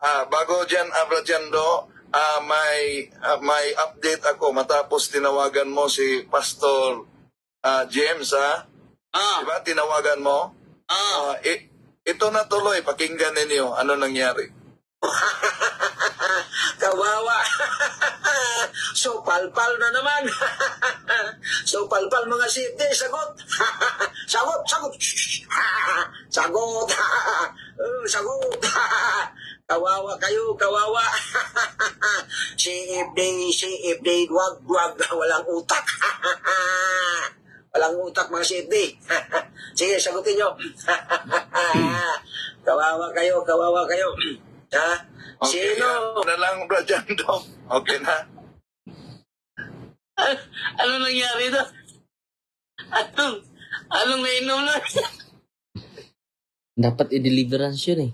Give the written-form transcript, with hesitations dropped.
bago dyan, Abrajando, may update ako matapos tinawagan mo si Pastor James, ha? Diba? Tinawagan mo? Ito na tuloy, pakinggan ninyo. Ano nangyari? Kawawa. So palpal na naman. So palpal mga safety, sagot. Sagot, sagot. Sagot. Sagot. Kawawa kayo, kawawa. Si FD, wag, walang utak. Walang utak mga safety. Sige, sagutin nyo. Kawawa kayo, kawawa kayo. Ha? Okay, Sino? na lang, Abrajando. Okay na. Ano nangyari doon? Anong nainom na? Dapat i-deliverance yun eh.